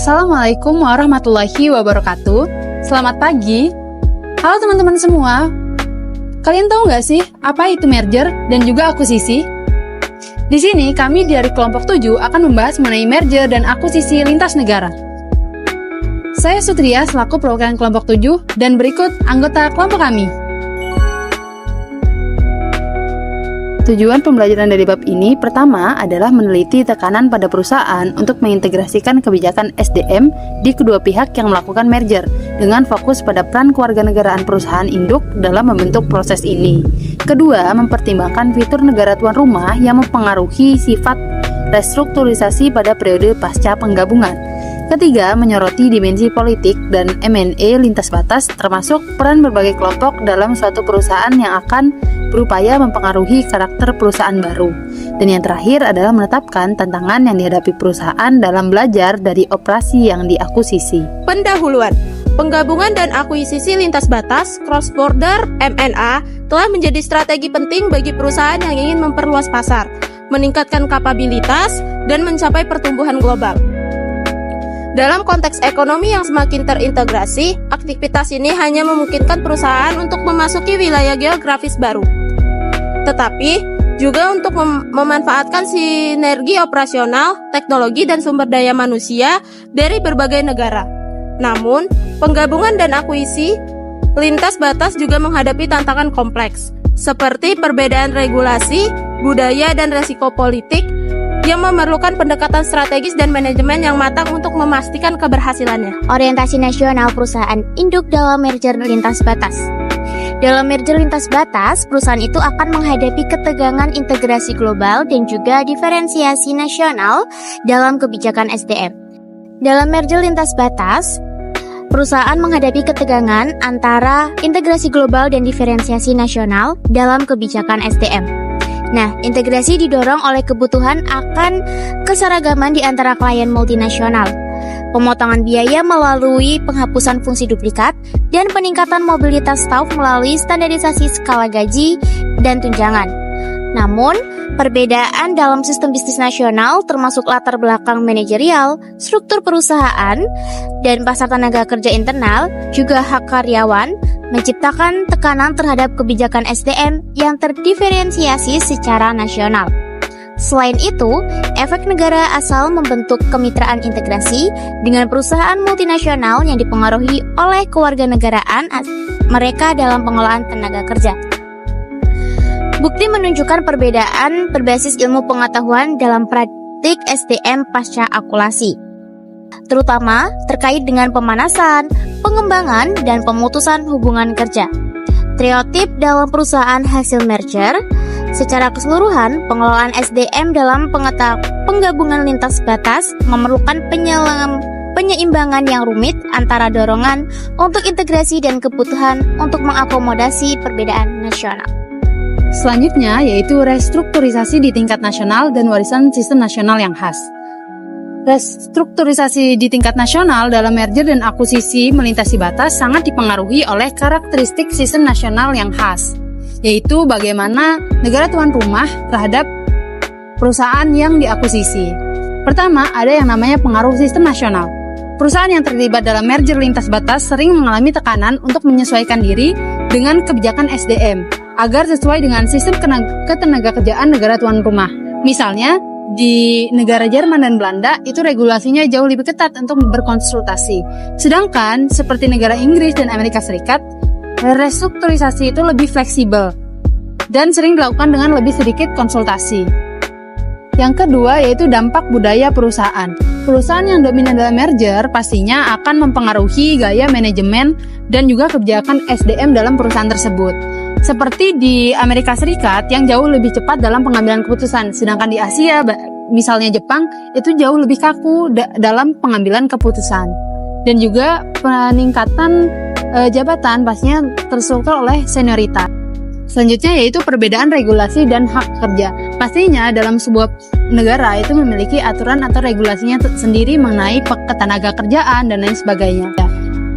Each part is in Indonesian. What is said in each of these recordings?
Assalamualaikum warahmatullahi wabarakatuh. Selamat pagi. Halo teman-teman semua. Kalian tahu nggak sih apa itu merger dan juga akuisisi? Di sini kami dari kelompok 7 akan membahas mengenai merger dan akuisisi lintas negara. Saya Sutria selaku perwakilan kelompok 7 dan berikut anggota kelompok kami. Tujuan pembelajaran dari bab ini pertama adalah meneliti tekanan pada perusahaan untuk mengintegrasikan kebijakan SDM di kedua pihak yang melakukan merger dengan fokus pada peran kewarganegaraan perusahaan induk dalam membentuk proses ini. Kedua, mempertimbangkan fitur negara tuan rumah yang mempengaruhi sifat restrukturisasi pada periode pasca penggabungan. Ketiga, menyoroti dimensi politik dan M&A lintas batas termasuk peran berbagai kelompok dalam suatu perusahaan yang akan berupaya mempengaruhi karakter perusahaan baru. Dan yang terakhir adalah menetapkan tantangan yang dihadapi perusahaan dalam belajar dari operasi yang diakuisisi. Pendahuluan. Penggabungan dan akuisisi lintas batas cross-border M&A telah menjadi strategi penting bagi perusahaan yang ingin memperluas pasar, meningkatkan kapabilitas, dan mencapai pertumbuhan global. Dalam konteks ekonomi yang semakin terintegrasi, aktivitas ini hanya memungkinkan perusahaan untuk memasuki wilayah geografis baru. Tetapi, juga untuk memanfaatkan sinergi operasional, teknologi, dan sumber daya manusia dari berbagai negara. Namun, penggabungan dan akuisisi lintas batas juga menghadapi tantangan kompleks, seperti perbedaan regulasi, budaya, dan resiko politik, yang memerlukan pendekatan strategis dan manajemen yang matang untuk memastikan keberhasilannya. Orientasi nasional perusahaan induk dalam merger lintas batas. Dalam merger lintas batas, perusahaan itu akan menghadapi ketegangan integrasi global dan juga diferensiasi nasional dalam kebijakan SDM. Dalam merger lintas batas, perusahaan menghadapi ketegangan antara integrasi global dan diferensiasi nasional dalam kebijakan SDM. Nah, integrasi didorong oleh kebutuhan akan keseragaman di antara klien multinasional, pemotongan biaya melalui penghapusan fungsi duplikat, dan peningkatan mobilitas staf melalui standarisasi skala gaji dan tunjangan. Namun, perbedaan dalam sistem bisnis nasional termasuk latar belakang manajerial, struktur perusahaan, dan pasar tenaga kerja internal, juga hak karyawan, menciptakan tekanan terhadap kebijakan SDM yang terdiferensiasi secara nasional. Selain itu, efek negara asal membentuk kemitraan integrasi dengan perusahaan multinasional yang dipengaruhi oleh kewarganegaraan mereka dalam pengolahan tenaga kerja. Bukti menunjukkan perbedaan berbasis ilmu pengetahuan dalam praktik SDM pasca akulasi, terutama terkait dengan pemanasan, pengembangan, dan pemutusan hubungan kerja. Stereotip dalam perusahaan hasil merger. Secara keseluruhan, pengelolaan SDM dalam penggabungan lintas batas memerlukan penyeimbangan yang rumit antara dorongan untuk integrasi dan kebutuhan untuk mengakomodasi perbedaan nasional. Selanjutnya yaitu restrukturisasi di tingkat nasional dan warisan sistem nasional yang khas. Restrukturisasi di tingkat nasional dalam merger dan akuisisi melintasi batas sangat dipengaruhi oleh karakteristik sistem nasional yang khas, yaitu bagaimana negara tuan rumah terhadap perusahaan yang diakuisisi. Pertama, ada yang namanya pengaruh sistem nasional. Perusahaan yang terlibat dalam merger lintas batas sering mengalami tekanan untuk menyesuaikan diri dengan kebijakan SDM agar sesuai dengan sistem ketenagakerjaan negara tuan rumah. Misalnya, di negara Jerman dan Belanda itu regulasinya jauh lebih ketat untuk berkonsultasi. Sedangkan seperti negara Inggris dan Amerika Serikat, restrukturisasi itu lebih fleksibel dan sering dilakukan dengan lebih sedikit konsultasi. Yang kedua yaitu dampak budaya perusahaan. Perusahaan yang dominan dalam merger pastinya akan mempengaruhi gaya manajemen dan juga kebijakan SDM dalam perusahaan tersebut. Seperti di Amerika Serikat yang jauh lebih cepat dalam pengambilan keputusan, sedangkan di Asia, misalnya Jepang, itu jauh lebih kaku dalam pengambilan keputusan. Dan juga peningkatan jabatan pastinya terstruktur oleh senioritas. Selanjutnya yaitu perbedaan regulasi dan hak kerja. Pastinya dalam sebuah negara itu memiliki aturan atau regulasinya sendiri mengenai ketenaga kerjaan dan lain sebagainya.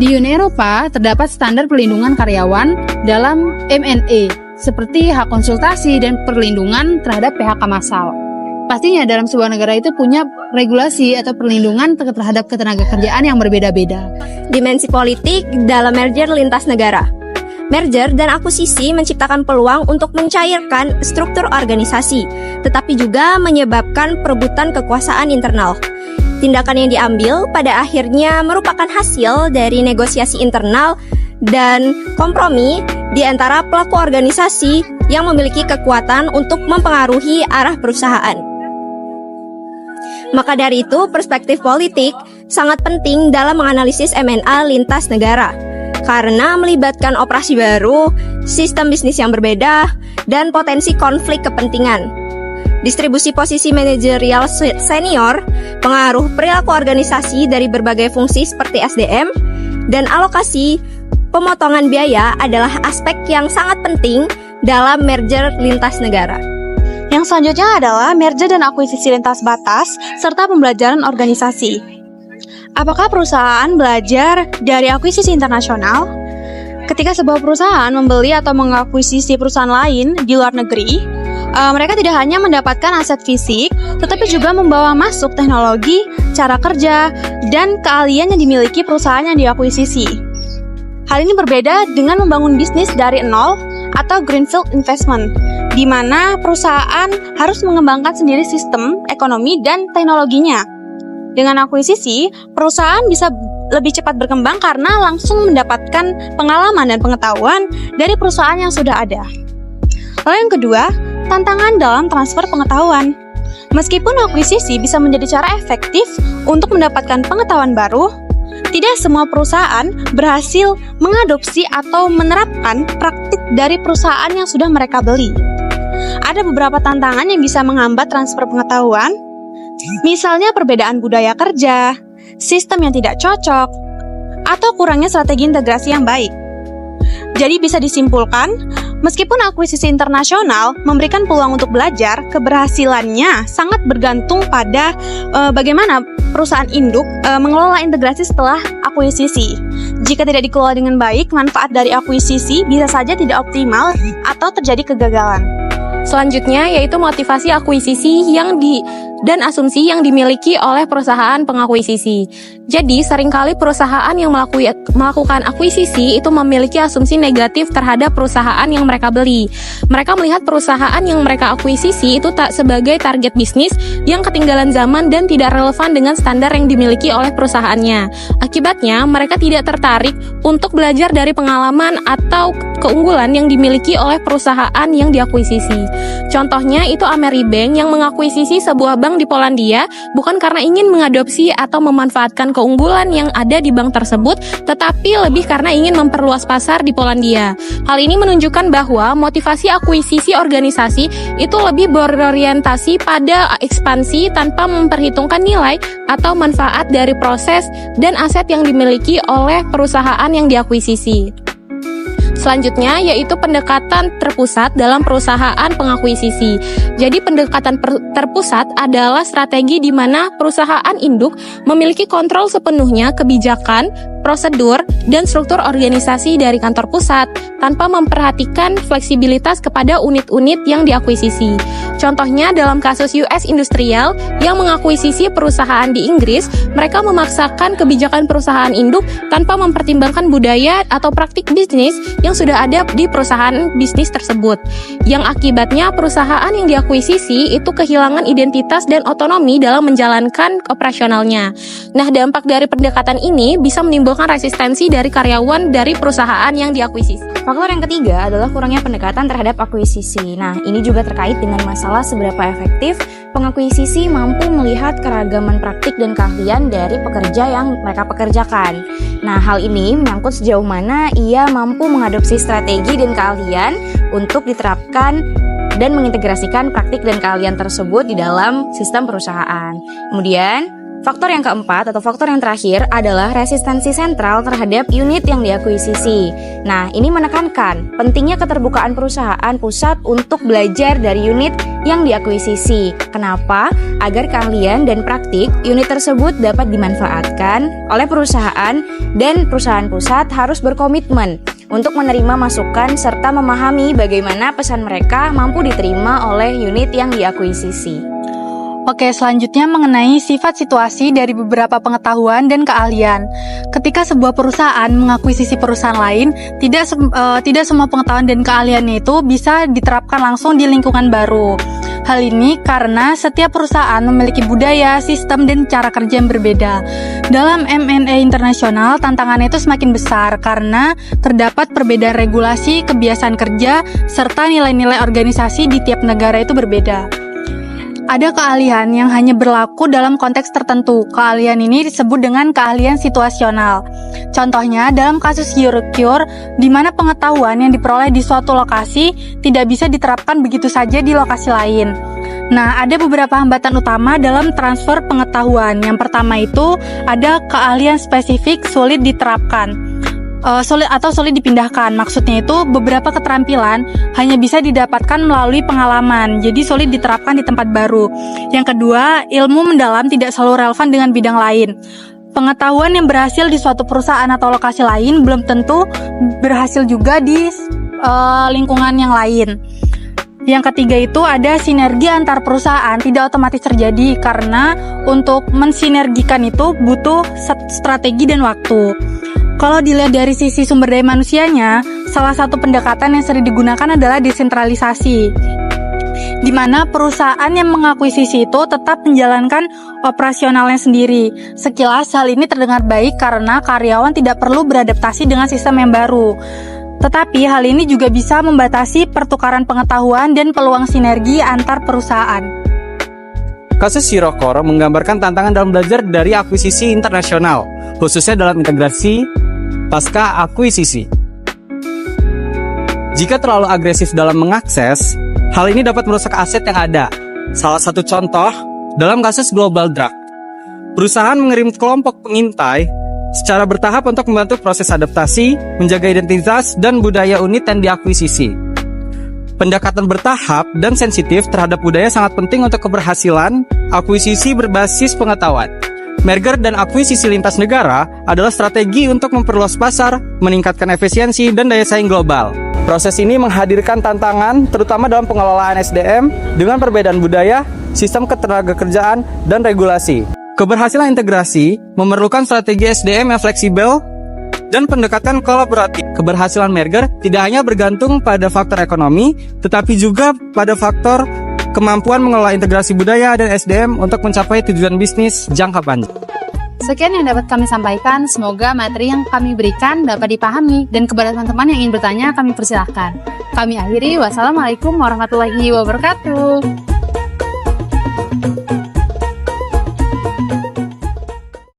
Di Uni Eropa terdapat standar perlindungan karyawan dalam M&A seperti hak konsultasi dan perlindungan terhadap PHK massal. Pastinya dalam sebuah negara itu punya regulasi atau perlindungan terhadap ketenaga kerjaan yang berbeda-beda. Dimensi politik dalam merger lintas negara. Merger dan akuisisi menciptakan peluang untuk mencairkan struktur organisasi, tetapi juga menyebabkan perebutan kekuasaan internal. Tindakan yang diambil pada akhirnya merupakan hasil dari negosiasi internal dan kompromi di antara pelaku organisasi yang memiliki kekuatan untuk mempengaruhi arah perusahaan. Maka dari itu, perspektif politik sangat penting dalam menganalisis M&A lintas negara, karena melibatkan operasi baru, sistem bisnis yang berbeda, dan potensi konflik kepentingan. Distribusi posisi manajerial senior, pengaruh perilaku organisasi dari berbagai fungsi seperti SDM, dan alokasi pemotongan biaya adalah aspek yang sangat penting dalam merger lintas negara. Yang selanjutnya adalah merger dan akuisisi lintas batas serta pembelajaran organisasi. Apakah perusahaan belajar dari akuisisi internasional? Ketika sebuah perusahaan membeli atau mengakuisisi perusahaan lain di luar negeri, mereka tidak hanya mendapatkan aset fisik, tetapi juga membawa masuk teknologi, cara kerja, dan keahlian yang dimiliki perusahaan yang diakuisisi. Hal ini berbeda dengan membangun bisnis dari nol atau greenfield investment, di mana perusahaan harus mengembangkan sendiri sistem, ekonomi, dan teknologinya. Dengan akuisisi, perusahaan bisa lebih cepat berkembang karena langsung mendapatkan pengalaman dan pengetahuan dari perusahaan yang sudah ada. Lalu yang kedua, tantangan dalam transfer pengetahuan. Meskipun akuisisi bisa menjadi cara efektif untuk mendapatkan pengetahuan baru, tidak semua perusahaan berhasil mengadopsi atau menerapkan praktik dari perusahaan yang sudah mereka beli. Ada beberapa tantangan yang bisa menghambat transfer pengetahuan, misalnya perbedaan budaya kerja, sistem yang tidak cocok, atau kurangnya strategi integrasi yang baik. Jadi bisa disimpulkan, meskipun akuisisi internasional memberikan peluang untuk belajar, keberhasilannya sangat bergantung pada bagaimana perusahaan induk mengelola integrasi setelah akuisisi. Jika tidak dikelola dengan baik, manfaat dari akuisisi bisa saja tidak optimal atau terjadi kegagalan. Selanjutnya yaitu motivasi akuisisi dan asumsi yang dimiliki oleh perusahaan pengakuisisi. Jadi, seringkali perusahaan yang melakukan akuisisi itu memiliki asumsi negatif terhadap perusahaan yang mereka beli. Mereka melihat perusahaan yang mereka akuisisi itu tak sebagai target bisnis yang ketinggalan zaman dan tidak relevan dengan standar yang dimiliki oleh perusahaannya. Akibatnya, mereka tidak tertarik untuk belajar dari pengalaman atau keunggulan yang dimiliki oleh perusahaan yang diakuisisi. Contohnya itu Ameribank yang mengakuisisi sebuah bank di Polandia bukan karena ingin mengadopsi atau memanfaatkan keunggulan yang ada di bank tersebut, tetapi lebih karena ingin memperluas pasar di Polandia. Hal ini menunjukkan bahwa motivasi akuisisi organisasi itu lebih berorientasi pada ekspansi tanpa memperhitungkan nilai atau manfaat dari proses dan aset yang dimiliki oleh perusahaan yang diakuisisi. Selanjutnya yaitu pendekatan terpusat dalam perusahaan pengakuisisi. Jadi pendekatan terpusat adalah strategi di mana perusahaan induk memiliki kontrol sepenuhnya kebijakan, prosedur, dan struktur organisasi dari kantor pusat tanpa memperhatikan fleksibilitas kepada unit-unit yang diakuisisi. Contohnya dalam kasus US Industrial yang mengakuisisi perusahaan di Inggris, mereka memaksakan kebijakan perusahaan induk tanpa mempertimbangkan budaya atau praktik bisnis yang sudah ada di perusahaan bisnis tersebut. Yang akibatnya perusahaan yang diakuisisi itu kehilangan identitas dan otonomi dalam menjalankan operasionalnya. Nah, dampak dari pendekatan ini bisa menimbulkan resistensi dari karyawan dari perusahaan yang diakuisisi. Faktor yang ketiga adalah kurangnya pendekatan terhadap akuisisi. Nah, ini juga terkait dengan masalah seberapa efektif pengakuisisi mampu melihat keragaman praktik dan keahlian dari pekerja yang mereka pekerjakan. Nah, hal ini menyangkut sejauh mana ia mampu mengadopsi strategi dan keahlian untuk diterapkan dan mengintegrasikan praktik dan keahlian tersebut di dalam sistem perusahaan. Kemudian, faktor yang keempat atau faktor yang terakhir adalah resistensi sentral terhadap unit yang diakuisisi. Nah, ini menekankan pentingnya keterbukaan perusahaan pusat untuk belajar dari unit yang diakuisisi. Kenapa? Agar keahlian dan praktik unit tersebut dapat dimanfaatkan oleh perusahaan, dan perusahaan pusat harus berkomitmen untuk menerima masukan serta memahami bagaimana pesan mereka mampu diterima oleh unit yang diakuisisi. Oke, selanjutnya mengenai sifat situasi dari beberapa pengetahuan dan keahlian. Ketika sebuah perusahaan mengakuisisi perusahaan lain, tidak semua pengetahuan dan keahliannya itu bisa diterapkan langsung di lingkungan baru. Hal ini karena setiap perusahaan memiliki budaya, sistem, dan cara kerja yang berbeda. Dalam M&A internasional, tantangannya itu semakin besar karena terdapat perbedaan regulasi, kebiasaan kerja, serta nilai-nilai organisasi di tiap negara itu berbeda. Ada keahlian yang hanya berlaku dalam konteks tertentu. Keahlian ini disebut dengan keahlian situasional. Contohnya, dalam kasus Eurocure, di mana pengetahuan yang diperoleh di suatu lokasi tidak bisa diterapkan begitu saja di lokasi lain. Nah, ada beberapa hambatan utama dalam transfer pengetahuan. Yang pertama itu ada keahlian spesifik sulit diterapkan. Sulit dipindahkan. Maksudnya itu beberapa keterampilan hanya bisa didapatkan melalui pengalaman, jadi sulit diterapkan di tempat baru. Yang kedua, ilmu mendalam tidak selalu relevan dengan bidang lain. Pengetahuan yang berhasil di suatu perusahaan atau lokasi lain belum tentu berhasil juga di lingkungan yang lain. Yang ketiga itu ada sinergi antar perusahaan tidak otomatis terjadi karena untuk mensinergikan itu butuh strategi dan waktu. Kalau dilihat dari sisi sumber daya manusianya, salah satu pendekatan yang sering digunakan adalah desentralisasi, di mana perusahaan yang mengakuisisi itu tetap menjalankan operasionalnya sendiri. Sekilas hal ini terdengar baik karena karyawan tidak perlu beradaptasi dengan sistem yang baru. Tetapi hal ini juga bisa membatasi pertukaran pengetahuan dan peluang sinergi antar perusahaan. Kasus Eurocure menggambarkan tantangan dalam belajar dari akuisisi internasional, khususnya dalam integrasi pasca akuisisi. Jika terlalu agresif dalam mengakses, hal ini dapat merusak aset yang ada. Salah satu contoh, dalam kasus Global Drug, perusahaan mengirim kelompok pengintai secara bertahap untuk membantu proses adaptasi, menjaga identitas dan budaya unit yang diakuisisi. Pendekatan bertahap dan sensitif terhadap budaya sangat penting untuk keberhasilan akuisisi berbasis pengetahuan. Merger dan akuisisi lintas negara adalah strategi untuk memperluas pasar, meningkatkan efisiensi dan daya saing global. Proses ini menghadirkan tantangan terutama dalam pengelolaan SDM dengan perbedaan budaya, sistem ketenagakerjaan, dan regulasi. Keberhasilan integrasi memerlukan strategi SDM yang fleksibel dan pendekatan kolaboratif. Keberhasilan merger tidak hanya bergantung pada faktor ekonomi, tetapi juga pada faktor kemampuan mengelola integrasi budaya dan SDM untuk mencapai tujuan bisnis jangka panjang. Sekian yang dapat kami sampaikan, semoga materi yang kami berikan dapat dipahami dan kepada teman-teman yang ingin bertanya kami persilahkan. Kami akhiri, wassalamualaikum warahmatullahi wabarakatuh.